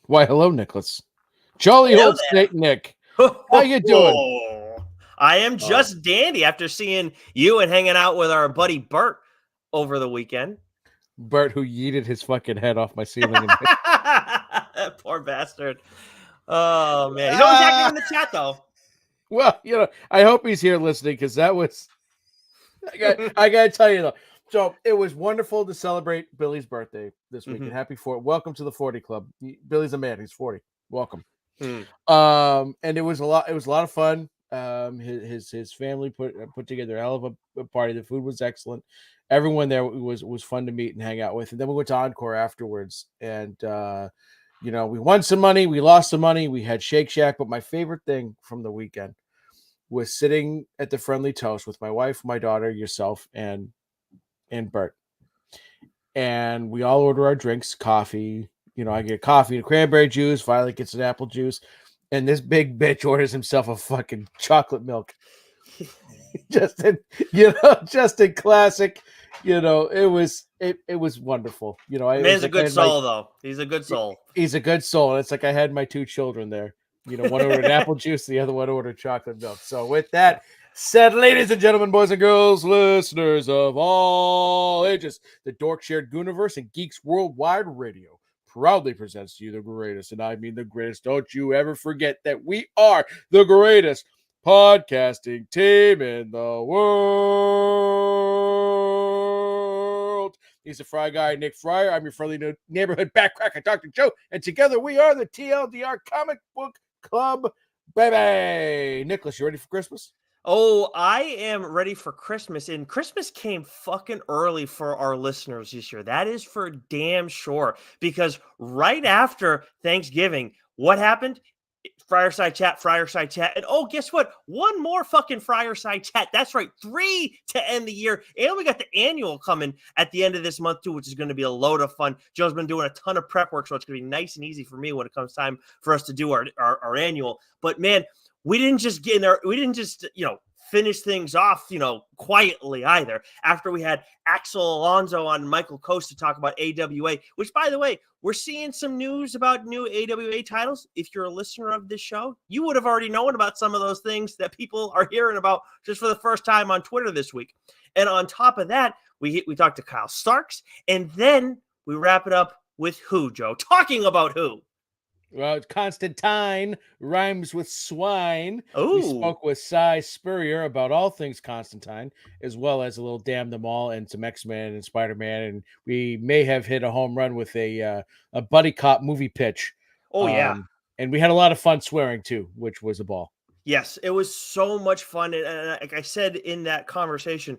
Why, hello, Nicholas. Jolly Hello old there. Snake Nick. How you doing? I am just dandy after seeing you and hanging out with our buddy Bert over the weekend. Bert, who yeeted his fucking head off my ceiling. That poor bastard. Oh, man. He's always active in the chat, though. Well, I hope he's here listening because that was. I got to tell you, though. So it was wonderful to celebrate Billy's birthday this weekend. Happy welcome to the 40 Club. Billy's a man. He's 40. Welcome. And it was a lot. It was a lot of fun. His family put together a hell of a party. The food was excellent. Everyone there was fun to meet and hang out with. And then we went to Encore afterwards. And we won some money. We lost some money. We had Shake Shack. But my favorite thing from the weekend was sitting at the Friendly Toast with my wife, my daughter, yourself, and Bert. And we all order our drinks, coffee. I get coffee and cranberry juice. Violet gets an apple juice. And this big bitch orders himself a fucking chocolate milk. just in classic, it was wonderful. Man's a good soul, though. He's a good soul. He's a good soul. And it's like I had my two children there. One ordered apple juice, the other one ordered chocolate milk. So with that said, ladies and gentlemen, boys and girls, listeners of all ages, the Dork Shared Gooniverse and Geeks Worldwide Radio proudly presents to you the greatest, and I mean the greatest. Don't you ever forget that we are the greatest podcasting team in the world. He's a Fry Guy, Nick Fryer. I'm your friendly neighborhood backcracker, Dr. Joe, and together we are the TLDR Comic Book Club, baby. Nicholas, you ready for Christmas? Oh, I am ready for Christmas, and Christmas came fucking early for our listeners this year. That is for damn sure, because right after Thanksgiving, what happened? Fireside chat, and oh, guess what? One more fucking Fireside chat. That's right, 3 to end the year, and we got the annual coming at the end of this month too, which is going to be a load of fun. Joe's been doing a ton of prep work, so it's going to be nice and easy for me when it comes time for us to do our annual. But man, we didn't just get in there. We didn't just, finish things off, quietly either. After we had Axel Alonso on Michael Coast to talk about AWA, which, by the way, we're seeing some news about new AWA titles. If you're a listener of this show, you would have already known about some of those things that people are hearing about just for the first time on Twitter this week. And on top of that, we talked to Kyle Starks, and then we wrap it up with who, Joe? Talking about who? Well, Constantine rhymes with swine. Ooh. We spoke with Si Spurrier about all things Constantine, as well as a little Damn Them All and some X-Men and Spider-Man. And we may have hit a home run with a buddy cop movie pitch. Oh, yeah. And we had a lot of fun swearing, too, which was a ball. Yes, it was so much fun. And like I said in that conversation,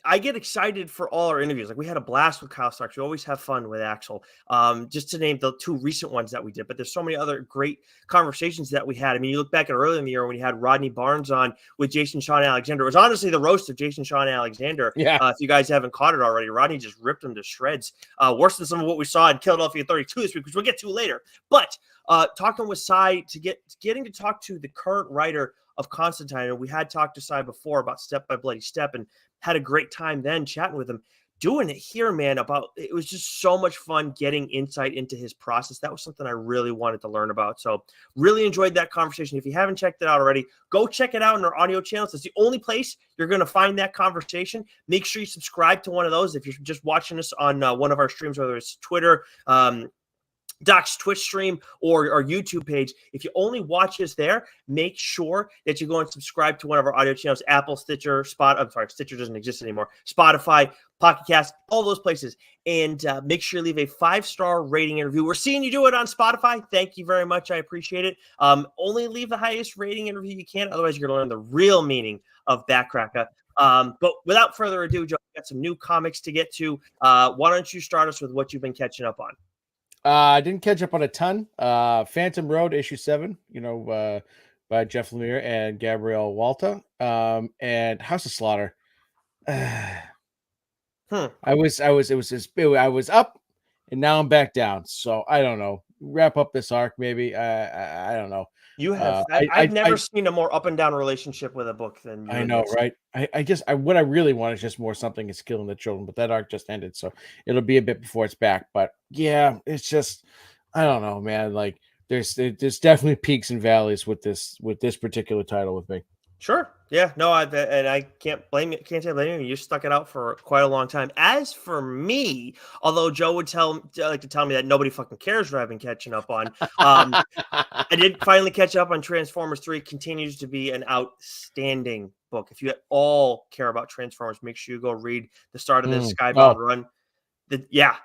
I get excited for all our interviews. Like, we had a blast with Kyle Starks. We always have fun with Axel. Just to name the 2 recent ones that we did, but there's so many other great conversations that we had. I mean, you look back at earlier in the year when we had Rodney Barnes on with Jason Sean Alexander. It was honestly the roast of Jason Sean Alexander. Yeah. If you guys haven't caught it already, Rodney just ripped him to shreds. Worse than some of what we saw in Philadelphia 32 this week, which we'll get to later. But talking with Si getting to talk to the current writer of Constantine, and we had talked to Si before about Step by Bloody Step, and had a great time then chatting with him. Doing it here, man, it was just so much fun getting insight into his process. That was something I really wanted to learn about. So really enjoyed that conversation. If you haven't checked it out already, go check it out in our audio channels. It's the only place you're going to find that conversation. Make sure you subscribe to one of those. If you're just watching us on one of our streams, whether it's Twitter, Doc's Twitch stream, or our YouTube page, if you only watch us there, make sure that you go and subscribe to one of our audio channels, Apple, Stitcher, Stitcher doesn't exist anymore, Spotify, Pocket Cast, all those places. And make sure you leave a 5-star rating and review. We're seeing you do it on Spotify. Thank you very much. I appreciate it. Only leave the highest rating and review you can. Otherwise, you're going to learn the real meaning of Backcracker. But without further ado, Joe, we've got some new comics to get to. Why don't you start us with what you've been catching up on? I didn't catch up on a ton. Phantom Road issue 7, by Jeff Lemire and Gabrielle Walta. And House of Slaughter. I was up and now I'm back down. So I don't know. Wrap up this arc, maybe. I don't know. You have. I've never seen a more up and down relationship with a book than you. I know, right? What I really want is just more Something is Killing the Children, but that arc just ended, so it'll be a bit before it's back. But yeah, it's just, I don't know, man. Like, there's definitely peaks and valleys with this particular title with me. Sure. Yeah. No, I can't blame you. Can't say blame you. You stuck it out for quite a long time. As for me, although Joe would like to tell me that nobody fucking cares what I've been catching up on. I did finally catch up on Transformers 3. Continues to be an outstanding book. If you at all care about Transformers, make sure you go read the start of this Skybound run. Yeah,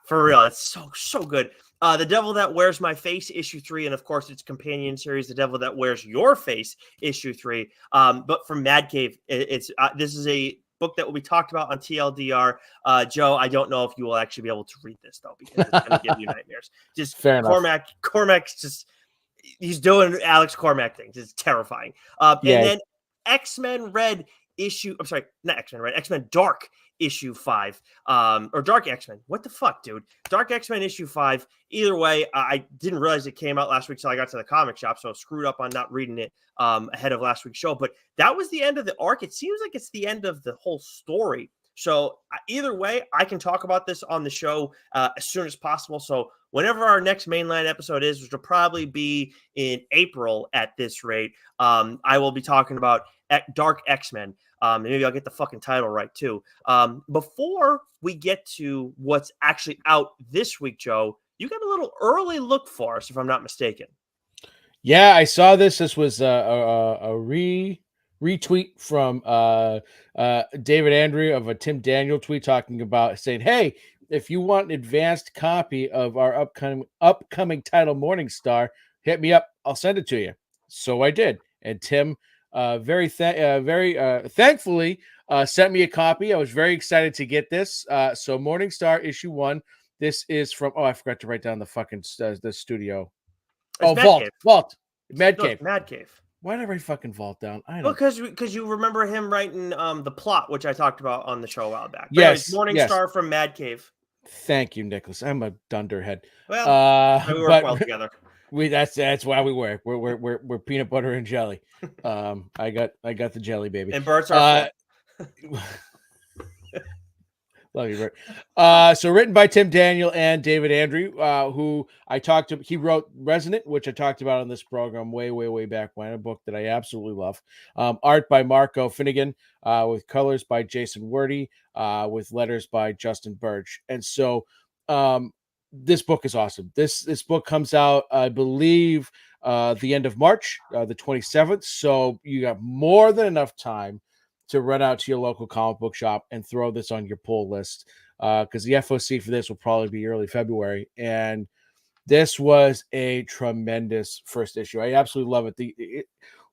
for real. It's so good. The Devil That Wears My Face, issue 3, and of course its companion series, The Devil That Wears Your Face, issue 3. But from Mad Cave, it's this is a book that will be talked about on TLDR. Joe, I don't know if you will actually be able to read this though, because it's going to give you nightmares. Just Fair enough. Cormac's just he's doing Alex Cormac things. It's terrifying. And then X-Men Red issue. I'm sorry, not X-Men Red. X-Men Dark issue 5. Or Dark X-Men. What the fuck, dude? Dark X-Men issue 5. Either way, I didn't realize it came out last week till I got to the comic shop, so I screwed up on not reading it ahead of last week's show. But that was the end of the arc. It seems like it's the end of the whole story. So either way, I can talk about this on the show as soon as possible. So whenever our next mainline episode is, which will probably be in April at this rate, I will be talking about Dark X-Men. Maybe I'll get the fucking title right too. Before we get to what's actually out this week, Joe, you got a little early look for us, if I'm not mistaken. Yeah, I saw this. This was a retweet from David Andrew of a Tim Daniel tweet talking about saying, "Hey, if you want an advanced copy of our upcoming title Morningstar, hit me up. I'll send it to you." So I did, and Tim very thankfully sent me a copy. I was very excited to get this. So Morningstar issue 1. This is from I forgot to write down the fucking the studio. It's Vault. Mad Cave. Mad Cave. Why did I write fucking Vault down? I don't know. Because you remember him writing the plot, which I talked about on the show a while back. But yes. Morningstar from Mad Cave. Thank you, Nicholas. I'm a dunderhead. Well, we work well together. That's why we work. We're peanut butter and jelly. I got the jelly, baby. And Bert's our Love you, Bert. So written by Tim Daniel and David Andrew, who I talked to. He wrote Resonant, which I talked about on this program way back when, a book that I absolutely love. Art by Marco Finnegan, with colors by Jason Wordie, with letters by Justin Birch. And so this book is awesome. This book comes out, I believe, the end of March, the 27th. So you got more than enough time to run out to your local comic book shop and throw this on your pull list, because the FOC for this will probably be early February. And this was a tremendous first issue. I absolutely love it.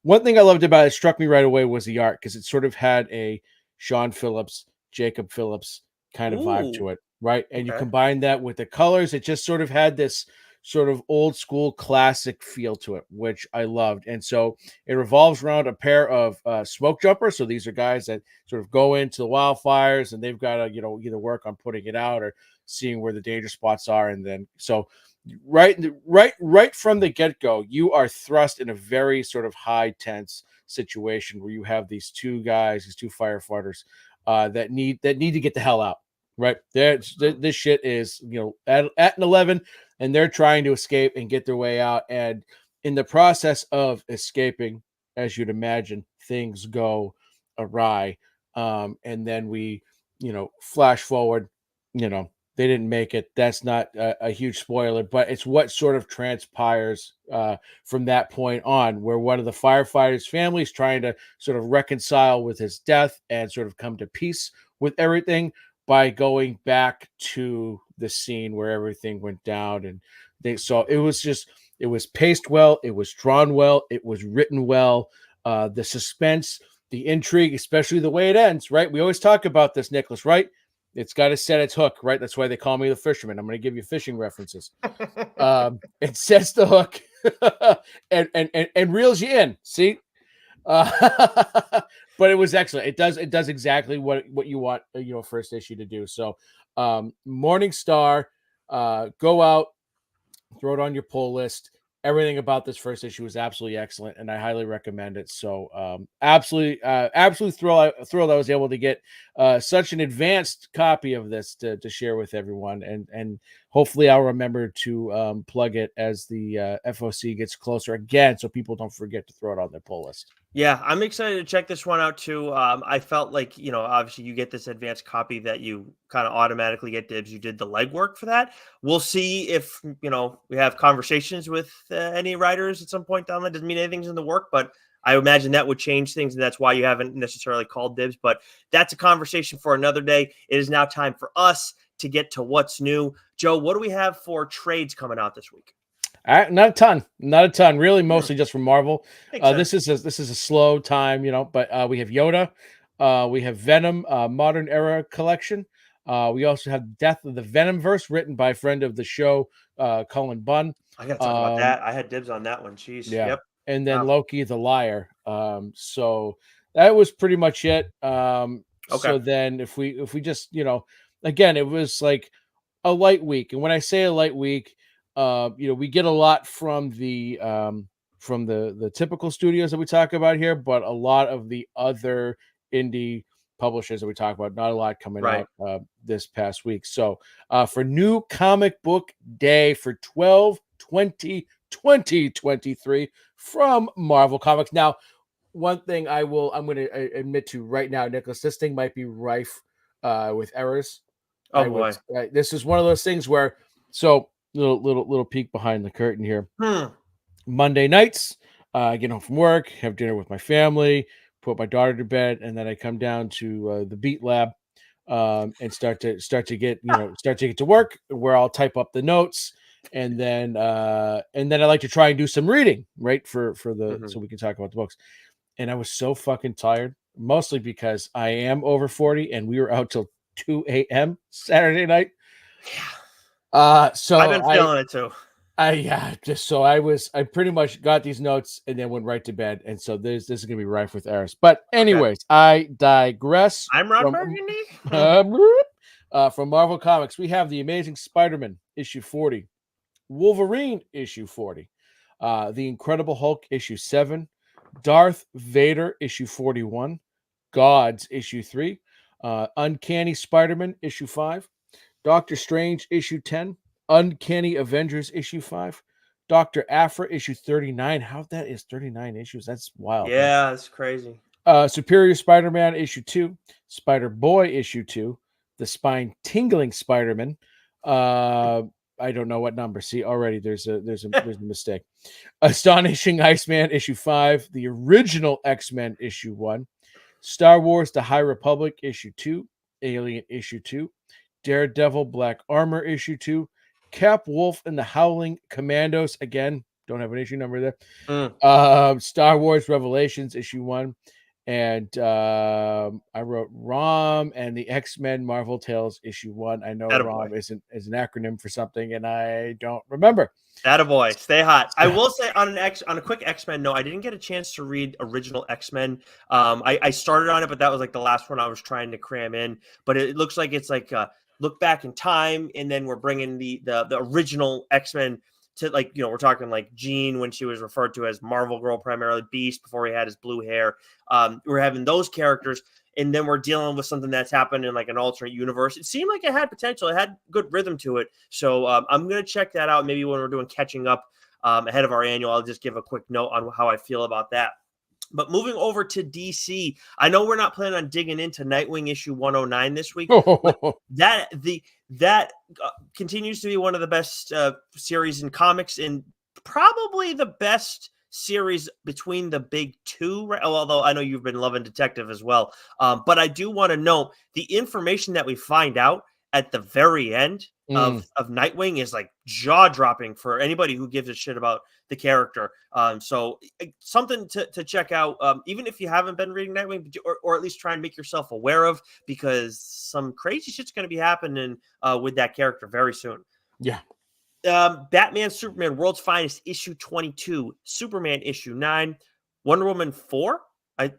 One thing I loved about it, struck me right away, was the art, because it sort of had a Sean Phillips, Jacob Phillips kind of vibe to it, right? And you combine that with the colors, it just sort of had this sort of old school classic feel to it, which I loved. And so it revolves around a pair of smoke jumpers. So these are guys that sort of go into the wildfires, and they've got to, either work on putting it out or seeing where the danger spots are. And then, so right from the get-go, you are thrust in a very sort of high tense situation where you have these two guys, these two firefighters that need to get the hell out. Right. This shit is, at an 11, and they're trying to escape and get their way out. And in the process of escaping, as you'd imagine, things go awry. And then we, flash forward, they didn't make it. That's not a huge spoiler, but it's what sort of transpires from that point on, where one of the firefighters' families trying to sort of reconcile with his death and sort of come to peace with everything by going back to the scene where everything went down. And it was paced well, it was drawn well, it was written well. The suspense, the intrigue, especially the way it ends, right? We always talk about this, Nicholas, right? It's got to set its hook, right? That's why they call me the fisherman. I'm going to give you fishing references. It sets the hook and reels you in. See? But it was excellent. It does exactly what you want, first issue to do. So Morningstar, go out, throw it on your pull list. everything about this first issue was absolutely excellent, and I highly recommend it. So absolutely thrilled I was able to get such an advanced copy of this to share with everyone, and hopefully I'll remember to plug it as the FOC gets closer again, so people don't forget to throw it on their pull list. Yeah, I'm excited to check this one out too. I felt like, obviously you get this advanced copy that you kind of automatically get dibs. You did the legwork for that. We'll see if, we have conversations with any writers at some point down the line. Doesn't mean anything's in the work, but I imagine that would change things. And that's why you haven't necessarily called dibs, but that's a conversation for another day. It is now time for us to get to what's new. Joe, what do we have for trades coming out this week? Not a ton. Really, mostly just from Marvel. Makes sense. This is a slow time, But we have Yoda, we have Venom, Modern Era collection. We also have Death of the Venomverse, written by a friend of the show, Cullen Bunn. I got to talk about that. I had dibs on that one. Jeez. Yeah. Yep. And then Wow. Loki the Liar. So that was pretty much it. Okay. So then if we just, again, it was like a light week. And when I say a light week, we get a lot from the typical studios that we talk about here, but a lot of the other indie publishers that we talk about, not a lot coming Right. out this past week. So for New Comic Book Day for 12/20/2023 from Marvel Comics. Now, one thing I'm going to admit to right now, Nicholas, this thing might be rife with errors. Oh boy. This is one of those things where, so little peek behind the curtain here. Monday nights, I get home from work, have dinner with my family, put my daughter to bed, and then I come down to the Beat Lab and start to get to work, where I'll type up the notes, and then I like to try and do some reading, right, for the so we can talk about the books. And I was so fucking tired, mostly because I am over 40, and we were out till 2 a.m. Saturday night. So I've been feeling it too. I pretty much got these notes and then went right to bed. And so this is gonna be rife with errors. But anyways, I digress. I'm Ron Burgundy. From Marvel Comics, we have The Amazing Spider-Man issue 40, Wolverine issue 40, The Incredible Hulk issue 7, Darth Vader issue 41, Gods issue 3, Uncanny Spider-Man issue 5, Doctor Strange issue 10, Uncanny Avengers issue 5, Dr. Aphra issue 39. How that is 39 issues? That's wild. Yeah, that's crazy. Superior Spider-Man issue 2, Spider-Boy issue 2, The Spine Tingling Spider-Man. I don't know what number. See, already there's a mistake. Astonishing Iceman issue 5, the original X-Men issue 1, Star Wars The High Republic issue 2, Alien issue 2, Daredevil Black Armor issue 2, Cap Wolf and the Howling Commandos, again, don't have an issue number there. Star Wars Revelations issue 1, and I wrote ROM and the X-Men Marvel Tales issue 1. I know ROM is an acronym for something, and I don't remember. Attaboy, stay hot. I will say on a quick X-Men note, I didn't get a chance to read original X-Men. I started on it, but that was like the last one I was trying to cram in. But it looks like it's like look back in time, and then we're bringing the original X-Men to, like, we're talking like Jean when she was referred to as Marvel Girl, primarily Beast before he had his blue hair. We're having those characters, and then we're dealing with something that's happened in like an alternate universe. It seemed like it had potential. It had good rhythm to it. So I'm going to check that out. Maybe when we're doing catching up ahead of our annual, I'll just give a quick note on how I feel about that. But moving over to DC, I know we're not planning on digging into Nightwing issue 109 this week. That continues to be one of the best series in comics, and probably the best series between the big two. Right? Although I know you've been loving Detective as well, but I do want to note the information that we find out at the very end of Nightwing is like jaw-dropping for anybody who gives a shit about the character. So something to check out, even if you haven't been reading Nightwing, or at least try and make yourself aware of, because some crazy shit's going to be happening with that character very soon. Yeah. Batman, Superman, World's Finest, issue 22, Superman, issue 9, Wonder Woman 4.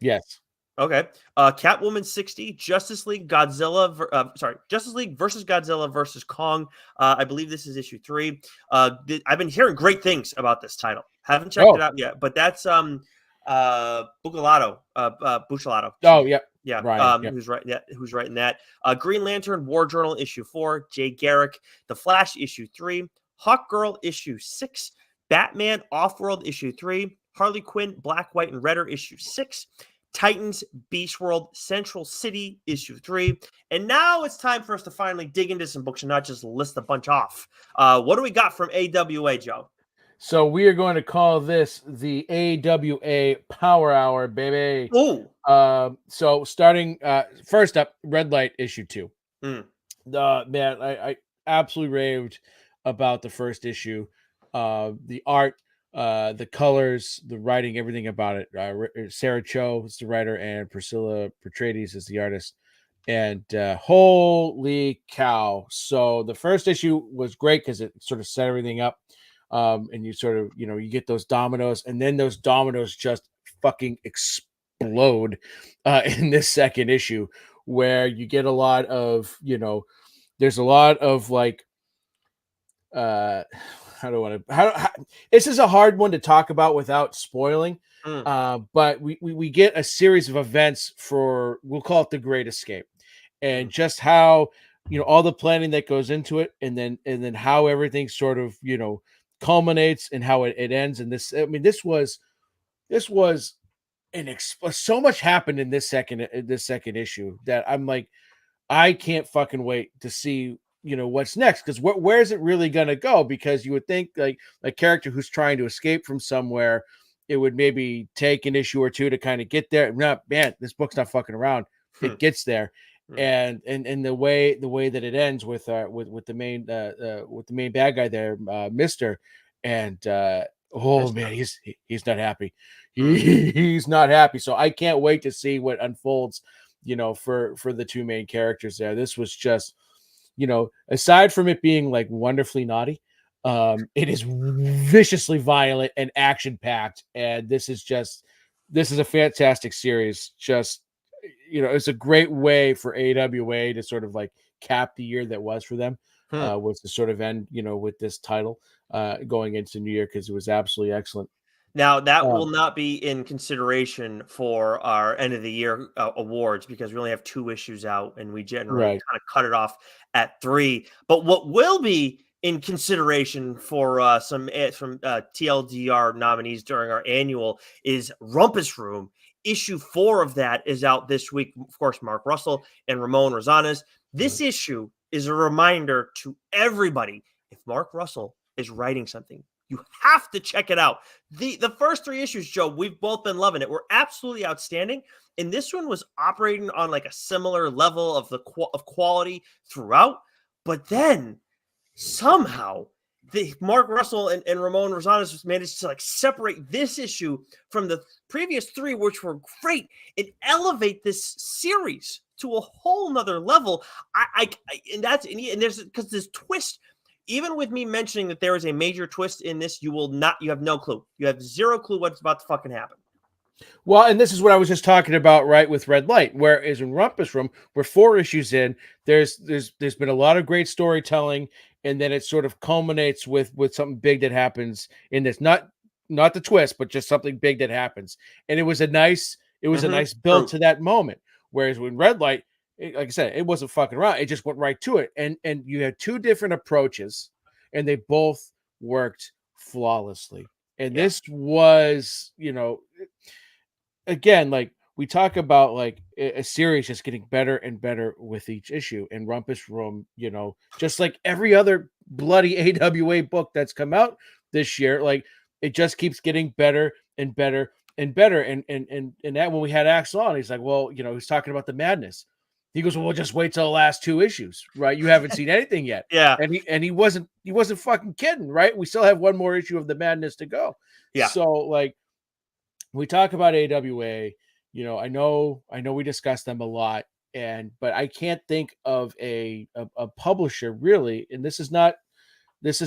Yes. Okay. Catwoman 60, Justice League Justice League versus Godzilla versus Kong. I believe this is issue 3. I've been hearing great things about this title. Haven't checked it Oh, out yet, but that's Bucalato, Bucalato. oh, yep. Yeah, Ryan, yep. who's writing that? Green Lantern War Journal issue 4, Jay Garrick, The Flash issue 3, Hawk Girl issue 6, Batman Offworld issue 3, Harley Quinn Black, White, and Redder issue 6, Titans Beast World Central City issue 3, and now it's time for us to finally dig into some books and not just list a bunch off. What do we got from AWA, Joe? So we are going to call this the AWA Power Hour, baby. Ooh. So starting first up, Red Light issue 2. Mm. Man, I absolutely raved about the first issue. The art, the colors, the writing, everything about it. Sarah Cho is the writer, and Priscilla Petrades is the artist. And holy cow! So the first issue was great because it sort of set everything up. And you sort of, you get those dominoes, and then those dominoes just fucking explode in this second issue, where you get a lot of, there's a lot of like, how this is a hard one to talk about without spoiling. But we get a series of events for, we'll call it the Great Escape, and just how, all the planning that goes into it, and then how everything sort of, culminates and how it ends. And this, I mean, this was so much happened in this second issue that I'm like, I can't fucking wait to see, what's next, because where is it really gonna go? Because you would think like a character who's trying to escape from somewhere, it would maybe take an issue or two to kind of get there. No, man, this book's not fucking around. It gets there. And the way that it ends with the main bad guy there, Mister, and man, he's not happy. He's not happy. So I can't wait to see what unfolds, for the two main characters there. This was just, aside from it being like wonderfully naughty, it is viciously violent and action packed, and this is a fantastic series. Just, it's a great way for AWA to sort of like cap the year that was for them, was to sort of end, with this title going into New Year, because it was absolutely excellent. Now, that will not be in consideration for our end of the year awards, because we only have 2 issues out, and we generally kind of cut it off at 3. But what will be in consideration for some TLDR nominees during our annual is Rumpus Room. Issue 4 of that is out this week. Of course, Mark Russell and Ramon Rosales. This issue is a reminder to everybody: if Mark Russell is writing something, you have to check it out. The first 3 issues, Joe, we've both been loving it. We're absolutely outstanding. And this one was operating on like a similar level of of quality throughout. But then somehow Mark Russell and Ramon Rosales managed to like separate this issue from the previous 3, which were great, and elevate this series to a whole nother level. And there's, because this twist, even with me mentioning that there is a major twist in this, you have no clue. You have 0 clue what's about to fucking happen. Well, and this is what I was just talking about, right, with Red Light, whereas in Rumpus Room, we're 4 issues in, there's been a lot of great storytelling, and then it sort of culminates with something big that happens in this, not the twist, but just something big that happens. And it was a nice build to that moment. Whereas when Red Light, like I said, it wasn't fucking around. It just went right to it. And you had 2 different approaches, and they both worked flawlessly. And this was, again, like we talk about like a series just getting better and better with each issue. And Rumpus Room, just like every other bloody AWA book that's come out this year, like it just keeps getting better and better and better. And that, when we had Axel on, he's like, well, he's talking about the madness. He goes, well, we'll just wait till the last 2 issues, right? You haven't seen anything yet. Yeah. And he wasn't fucking kidding, right? We still have 1 more issue of the madness to go. Yeah. So like, we talk about AWA, I know we discuss them a lot, but I can't think of a publisher really, and this is not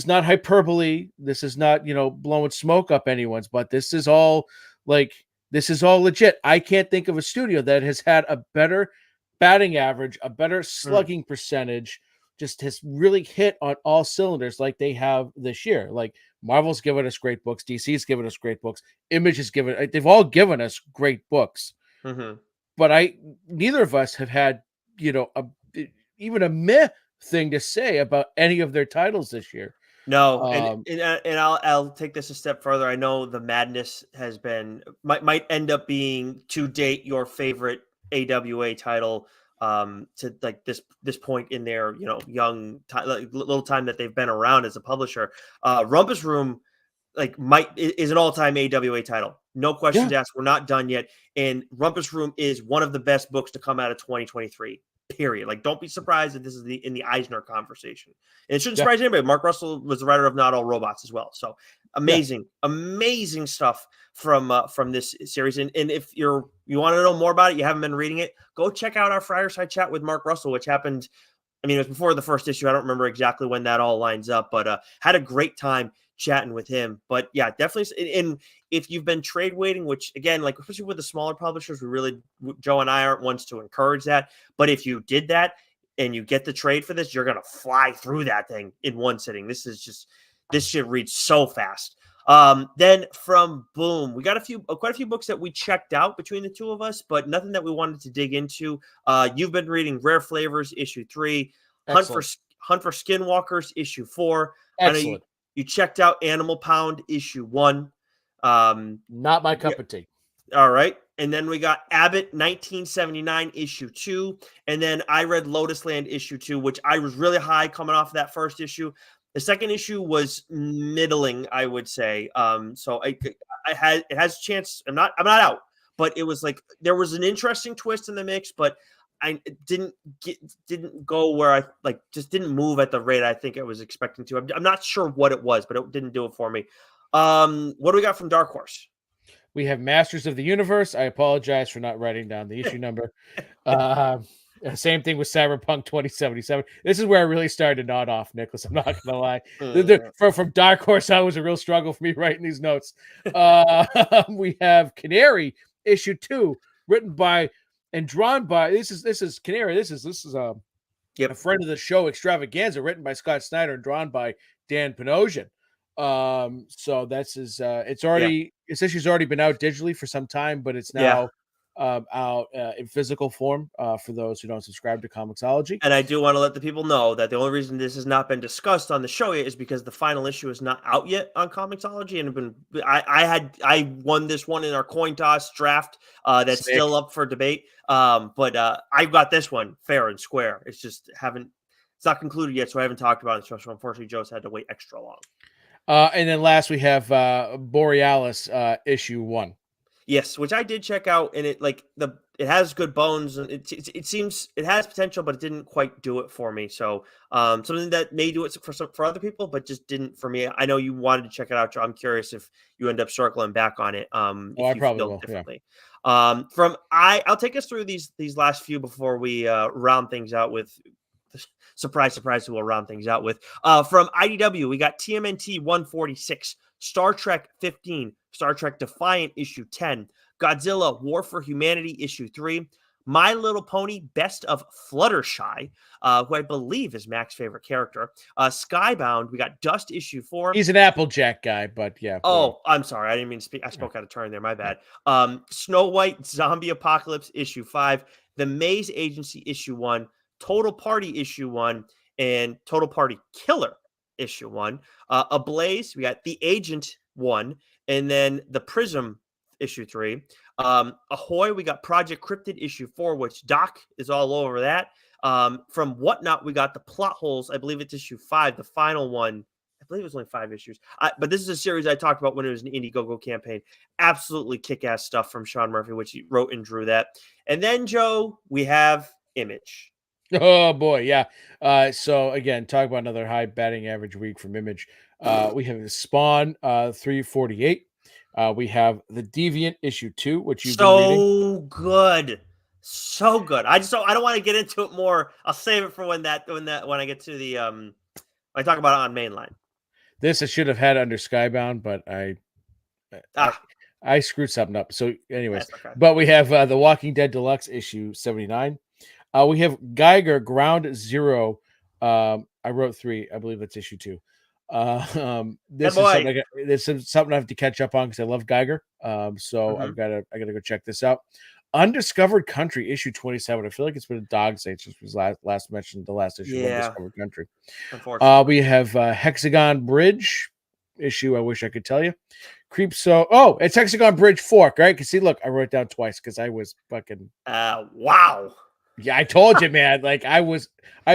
hyperbole. This is not, blowing smoke up anyone's, but this is all like This is all legit. I can't think of a studio that has had a better batting average, a better slugging percentage, just has really hit on all cylinders like they have this year. Like Marvel's given us great books, DC's given us great books, Image has given, they've all given us great books. Mm-hmm. But neither of us have had, even a meh thing to say about any of their titles this year. No, and I'll take this a step further. I know the madness has been might end up being to date your favorite AWA title to like this point in their young little time that they've been around as a publisher. Rumpus Room is an all-time AWA title. No questions asked. We're not done yet. And Rumpus Room is one of the best books to come out of 2023. Period. Like, don't be surprised that this is in the Eisner conversation. And it shouldn't surprise anybody. Mark Russell was the writer of Not All Robots as well. So amazing stuff from this series. And if you want to know more about it, you haven't been reading it, go check out our Fireside Chat with Mark Russell, which happened. I mean, it was before the first issue. I don't remember exactly when that all lines up, but had a great time chatting with him. But yeah, definitely. And if you've been trade waiting, which again, like especially with the smaller publishers, Joe and I aren't ones to encourage that. But if you did that and you get the trade for this, you're gonna fly through that thing in one sitting. This shit reads so fast. Then from Boom, we got quite a few books that we checked out between the two of us, but nothing that we wanted to dig into. You've been reading Rare Flavors issue 3, Hunt for Skinwalkers issue 4. Excellent. I know you checked out Animal Pound issue 1. Not my cup of tea. All right. And then we got Abbott 1979 issue 2. And then I read Lotus Land issue 2, which I was really high coming off of that first issue. The second issue was middling, I would say. So it has a chance. I'm not out, but it was like there was an interesting twist in the mix, but I didn't go where I just didn't move at the rate I think I was expecting to. I'm not sure what it was, but it didn't do it for me. What do we got from Dark Horse? We have Masters of the Universe. I apologize for not writing down the issue number. Same thing with Cyberpunk 2077. This is where I really started to nod off, Nicholas. I'm not going to lie. From Dark Horse, that was a real struggle for me writing these notes. We have Canary issue 2, written by and drawn by. This is Canary. This is a friend of the show, Extravaganza, written by Scott Snyder and drawn by Dan Panosian. So that's it's already this issue's already been out digitally for some time, but it's now out in physical form for those who don't subscribe to Comixology. And I do want to let the people know that the only reason this has not been discussed on the show yet is because the final issue is not out yet on Comixology, and I won this one in our coin toss draft that's still up for debate. But I've got this one fair and square. It's just it's not concluded yet, so I haven't talked about it. So unfortunately, Joe's had to wait extra long. And then last we have Borealis issue 1. Yes, which I did check out, and it has good bones, and it seems it has potential, but it didn't quite do it for me. So something that may do it for other people, but just didn't for me. I know you wanted to check it out, Joe. I'm curious if you end up circling back on it. I probably will. Differently. Yeah. I'll take us through these last few before we round things out with. Surprise, who we'll round things out with. From IDW, we got TMNT 146, Star Trek 15, Star Trek Defiant issue 10, Godzilla War for Humanity issue 3, My Little Pony Best of Fluttershy, who I believe is Mac's favorite character. Skybound, we got Dust issue 4. He's an Applejack guy, but yeah. Oh, I'm sorry. I didn't mean to speak. I spoke out of turn there. My bad. Snow White Zombie Apocalypse issue 5, The Maze Agency issue 1, Total Party issue 1, and Total Party Killer issue 1. Ablaze, we got The Agent 1, and then The Prism issue 3. Ahoy, we got Project Cryptid issue 4, which Doc is all over that. From Whatnot, we got The Plot Holes. I believe it's issue 5, the final one. I believe it was only 5 issues. But this is a series I talked about when it was an Indiegogo campaign. Absolutely kick-ass stuff from Sean Murphy, which he wrote and drew that. And then, Joe, we have Image. Oh boy, yeah. So again, talk about another high batting average week from Image. We have Spawn 348. We have The Deviant issue 2, which you've been reading. So good. I don't want to get into it more. I'll save it for when I get to the when I talk about it on Mainline. This I should have had under Skybound, but I screwed something up. So, anyways, That's okay. but we have the Walking Dead Deluxe issue 79. We have Geiger Ground Zero. I wrote 3. I believe that's issue 2. This is boy. something something I have to catch up on because I love Geiger. So Mhm. I gotta go check this out. Undiscovered Country issue 27. I feel like it's been a dog since it was last mentioned the last issue of Yeah, Undiscovered Country. unfortunately. We have Hexagon Bridge issue. I wish I could tell you. Creep. So, oh, it's Hexagon Bridge Fork, right? Because see, look, I wrote it down twice because I was fucking. Wow. Yeah, I told you, man. Like I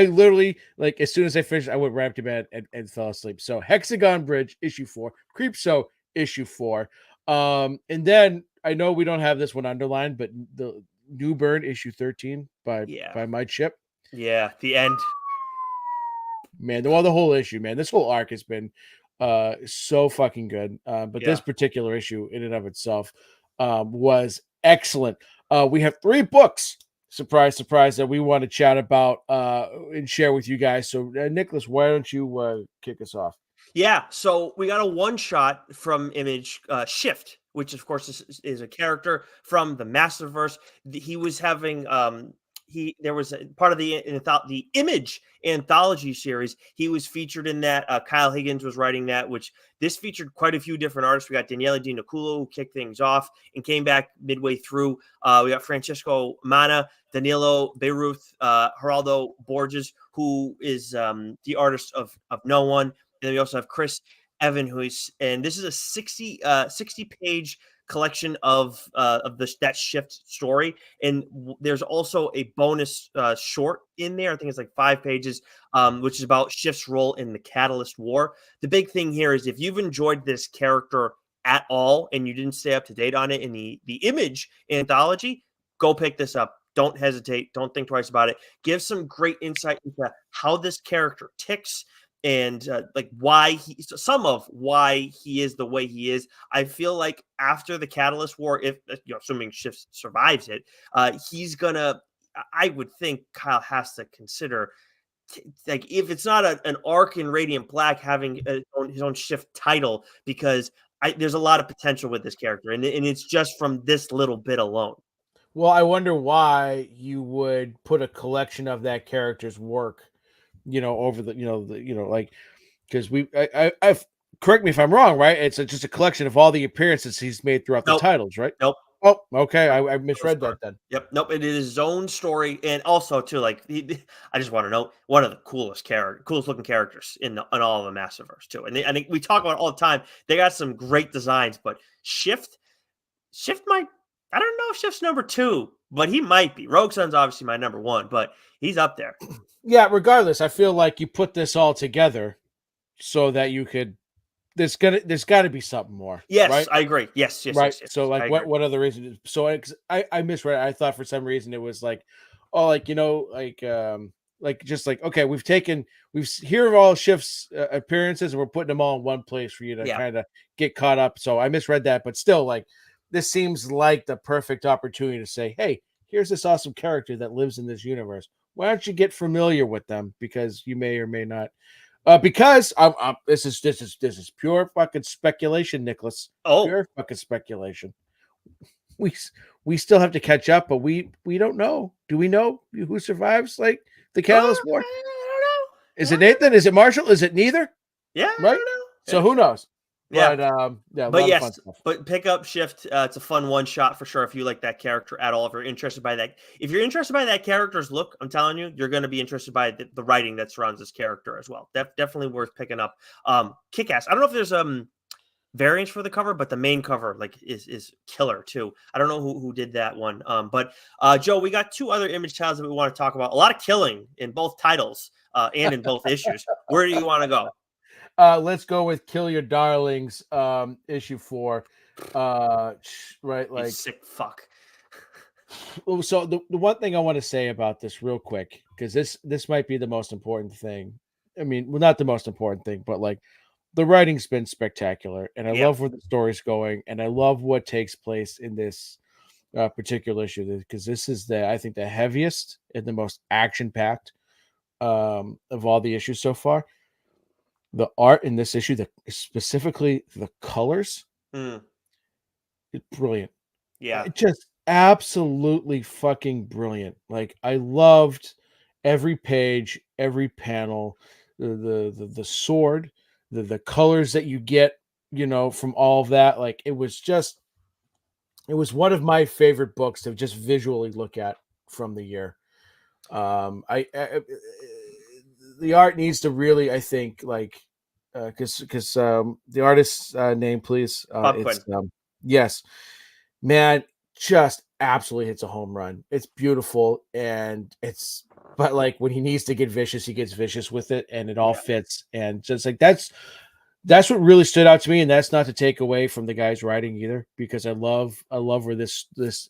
literally like as soon as I finished, I went right up to bed and fell asleep. So Hexagon Bridge issue 4, Creep. So issue 4. And then I know we don't have this one underlined, but the New Burn issue 13 by Yeah. Mike Chip. Yeah. The end. Man, the whole issue, man. This whole arc has been so fucking good. But Yeah. this particular issue in and of itself was excellent. We have 3 books, surprise, surprise, that we want to chat about and share with you guys. So, Nicholas, why don't you kick us off? Yeah. So we got a one shot from Image, Shift, which of course is a character from the Masterverse. He was having there was a part of the Image anthology series. He was featured in that. Kyle Higgins was writing that, which this featured quite a few different artists. We got Daniele Di Nicuolo who kicked things off and came back midway through. We got Francisco Mana, Danilo Beiruth, Geraldo Borges, who is the artist of No One. And then we also have Chris Evan, and this is a 60 page collection of that Shift story. And there's also a bonus short in there. I think it's like 5 pages, which is about Shift's role in the Catalyst War. The big thing here is if you've enjoyed this character at all and you didn't stay up to date on it in the Image anthology, go pick this up. Don't hesitate. Don't think twice about it. Give some great insight into how this character ticks and like why he is the way he is. I feel like after the Catalyst War, if assuming Shift survives it, he's gonna. I would think Kyle has to consider like if it's not an arc in Radiant Black having his own Shift title because there's a lot of potential with this character and it's just from this little bit alone. Well, I wonder why you would put a collection of that character's work, over like because I've correct me if I'm wrong, right? It's just a collection of all the appearances he's made throughout the Nope. titles, right? Nope. Oh, okay. I misread that then. Yep. Nope. It is his own story, and also too, like I just want to know one of the coolest looking characters in all of the Masterverse too. And I think we talk about it all the time. They got some great designs, but Shift might. I don't know if Shift's number 2, but he might be. Rogue Sun's obviously my number 1, but he's up there. Yeah. Regardless, I feel like you put this all together so that you could. There's got to be something more. Yes, right? I agree. Yes. Right. Yes, So like what other reason? So I misread. I thought for some reason it was like, oh, like just like okay, here are all Shift's appearances and we're putting them all in one place for you to kind of get caught up. So I misread that, but still, like this seems like the perfect opportunity to say, hey, here's this awesome character that lives in this universe. Why don't you get familiar with them because you may or may not. Because this is pure fucking speculation, Nicholas. Oh, Pure fucking speculation. We still have to catch up, but we don't know. Do we know who survives like the Catalyst War? I don't know. Is it Nathan? Is it Marshall? Is it neither? Yeah, right. I don't know. So who knows? Yeah. But yeah, but yes, but pick up Shift. It's a fun one shot for sure. If you like that character at all, if you're interested by that character's look, I'm telling you, you're going to be interested by the writing that surrounds this character as well. Definitely worth picking up. Kick-Ass. I don't know if there's variants for the cover, but the main cover like is killer too. I don't know who did that one. But Joe, we got 2 other Image titles that we want to talk about. A lot of killing in both titles and in both issues. Where do you want to go? Let's go with Kill Your Darlings, issue 4. Right, like sick fuck. So the one thing I want to say about this real quick, because this might be the most important thing. I mean, well, not the most important thing, but like the writing's been spectacular, and I love where the story's going, and I love what takes place in this particular issue because this is I think the heaviest and the most action-packed of all the issues so far. The art in this issue, specifically the colors, It's brilliant. Yeah. Just absolutely fucking brilliant. Like I loved every page, every panel, the sword, the colors that you get, from all of that. Like it was one of my favorite books to just visually look at from the year. The art needs to really, I think, like, because the artist's name, please. Bob It's Quinn. yes, man, just absolutely hits a home run. It's beautiful, and but like when he needs to get vicious, he gets vicious with it, and it all Yeah. fits. And just like that's what really stood out to me, and that's not to take away from the guy's writing either, because I love where this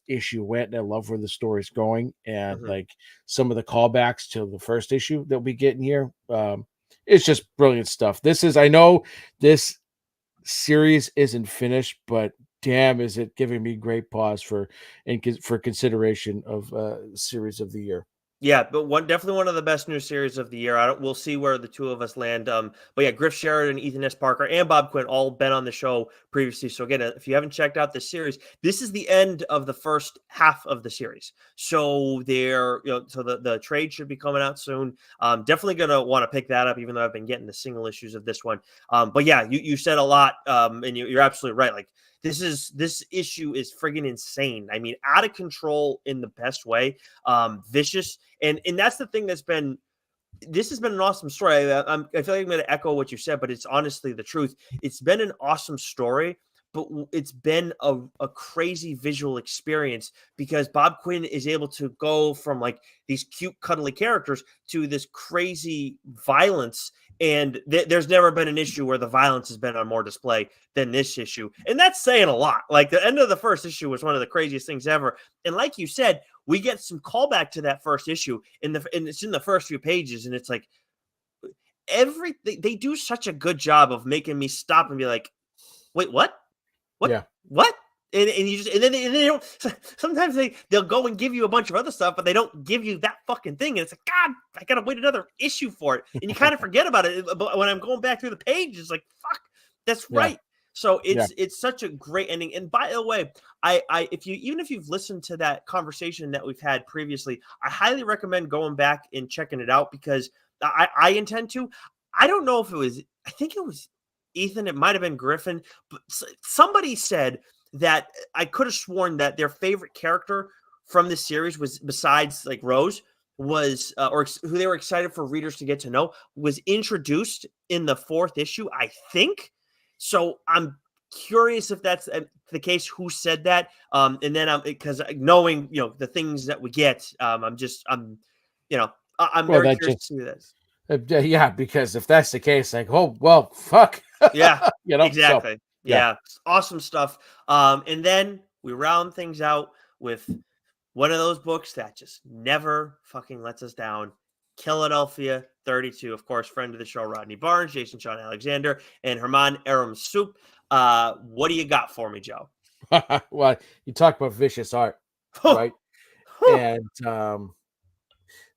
issue went, and I love where the story's going, and Mhm. like some of the callbacks to the first issue that we get in here. It's just brilliant stuff. I know this series isn't finished, but damn, is it giving me great pause for consideration of series of the year. Yeah, but definitely one of the best new series of the year. We'll see where the two of us land. But yeah, Griff Sheridan, Ethan S. Parker, and Bob Quinn all been on the show previously. So again, if you haven't checked out this series, this is the end of the first half of the series. So so the trade should be coming out soon. Definitely gonna want to pick that up, even though I've been getting the single issues of this one. But yeah, you said a lot, and you're absolutely right. Like this issue is friggin' insane. I mean, out of control in the best way. Vicious, and that's the thing this has been an awesome story. I feel like I'm going to echo what you said, but it's honestly the truth. It's been an awesome story, but it's been a crazy visual experience because Bob Quinn is able to go from like these cute, cuddly characters to this crazy violence. And there's never been an issue where the violence has been on more display than this issue. And that's saying a lot. Like the end of the first issue was one of the craziest things ever. And like you said, we get some callback to that first issue and it's in the first few pages, and it's like they do such a good job of making me stop and be like, wait, what? Yeah. What? And you just and then they don't. Sometimes they'll go and give you a bunch of other stuff, but they don't give you that fucking thing. And it's like, God, I gotta wait another issue for it. And you kind of forget about it. But when I'm going back through the page, it's like, fuck, that's Yeah. right. So Yeah. it's such a great ending. And by the way, I if you've listened to that conversation that we've had previously, I highly recommend going back and checking it out because I intend to. I don't know if it was. I think it was Ethan. It might have been Griffin, but somebody said that I could have sworn that their favorite character from this series was, besides like Rose, was or who they were excited for readers to get to know, was introduced in the fourth issue, I think. So I'm curious if that's the case. Who said that? And then because knowing the things that we get, I'm I'm Well, very that curious to just see this. yeah, because if that's the case, like, oh well, fuck, Yeah, So exactly. yeah. Yeah, awesome stuff. And then we round things out with one of those books that just never fucking lets us down. Philadelphia 32, of course, friend of the show, Rodney Barnes, Jason Sean Alexander, and Herman Aram Soup. What do you got for me, Joe? Well, you talk about vicious art, right? And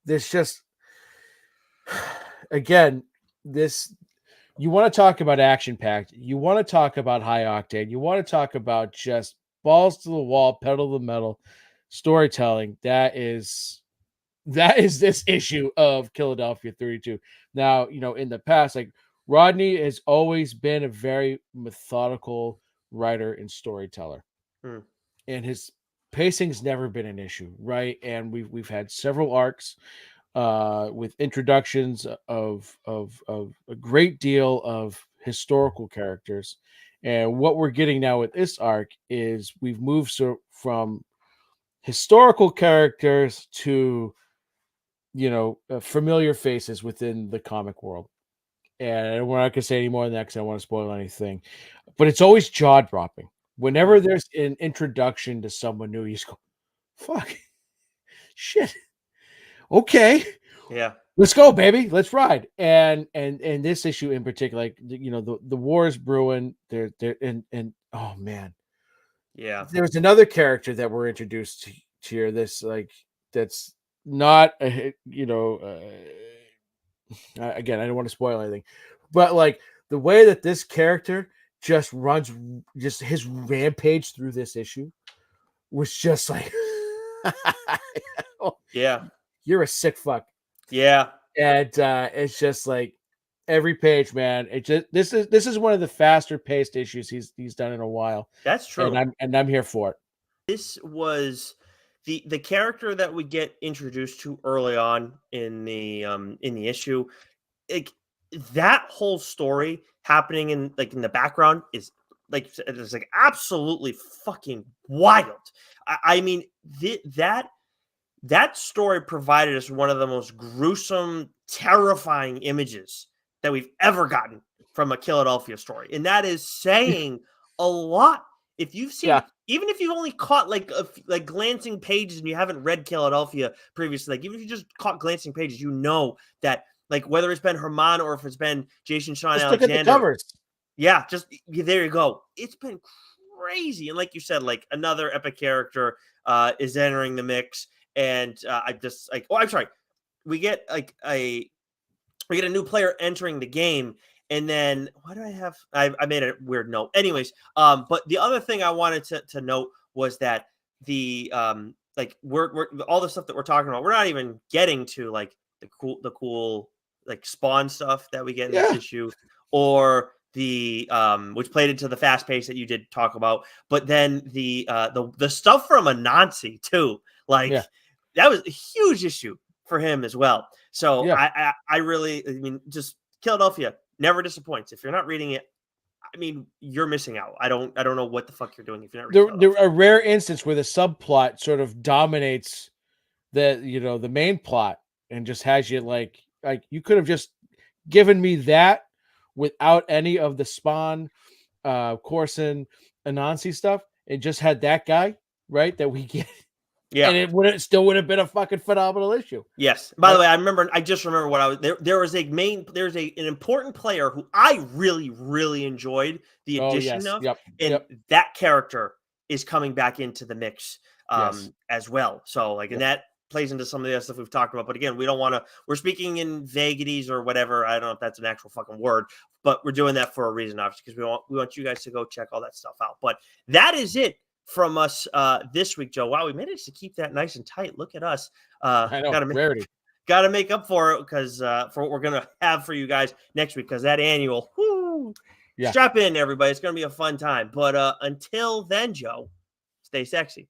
there's just again, this you want to talk about action packed, you want to talk about high octane, you want to talk about just balls to the wall, pedal to the metal storytelling. That is this issue of Philadelphia 32. Now, in the past, like Rodney has always been a very methodical writer and storyteller, Hmm. and his pacing's never been an issue, right? And we've had several arcs with introductions of a great deal of historical characters. And what we're getting now with this arc is we've moved from historical characters to familiar faces within the comic world. And we're not going to say any more than that because I don't want to spoil anything. But it's always jaw dropping. Whenever Hmm. there's an introduction to someone new, you just go, fuck, shit, okay, Yeah. let's go, baby, let's ride. And this issue in particular, like the war is brewing. There and oh man, Yeah. there's another character that we're introduced to here. This like that's not a again, I don't want to spoil anything, but like the way that this character just runs, just his rampage through this issue was just like, Yeah. you're a sick fuck. Yeah. And it's just like every page, man. It just this is one of the faster paced issues he's done in a while. That's true. And I'm here for it. This was the character that we get introduced to early on in the issue. Like that whole story happening in the background is like it's like absolutely fucking wild. I mean that story provided us one of the most gruesome, terrifying images that we've ever gotten from a Philadelphia story, and that is saying a lot. If you've seen, even if you've only caught like glancing pages and you haven't read Philadelphia previously, like even if you just caught glancing pages, you know that like whether it's been Herman or if it's been Jason Sean Just Alexander, look at the covers. Yeah, just there you go. It's been crazy, and like you said, like another epic character is entering the mix, and I just like, oh, I'm sorry, we get a new player entering the game. And then why do I have? I made a weird note. Anyways, but the other thing I wanted to note was that the like we're all the stuff that we're talking about, we're not even getting to like the cool like Spawn stuff that we get in this issue, or the which played into the fast pace that you did talk about. But then the stuff from Anansi too, like that was a huge issue for him as well. So I really, I mean, just Philadelphia never disappoints. If you're not reading it, I mean, you're missing out. I don't know what the fuck you're doing if you're not reading there a rare instance where the subplot sort of dominates the main plot and just has you like you could have just given me that without any of the Spawn, Corson, Anansi stuff. It just had that guy, right? That we get. Yeah, and it still would have been a fucking phenomenal issue. Yes. By the way, I just remember what I was there. There's an important player who I really enjoyed the addition of, and that character is coming back into the mix as well. So and that plays into some of the other stuff we've talked about. But again, we don't want to. We're speaking in vaguities or whatever. I don't know if that's an actual fucking word, but we're doing that for a reason, obviously, because we want you guys to go check all that stuff out. But that is it from us this week, Joe. Wow, we managed to keep that nice and tight. Look at us. I know, got to make up for it because for what we're gonna have for you guys next week, because that annual, strap in, everybody. It's gonna be a fun time. But until then, Joe, stay sexy.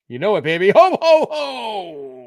You know it, baby. Ho ho ho.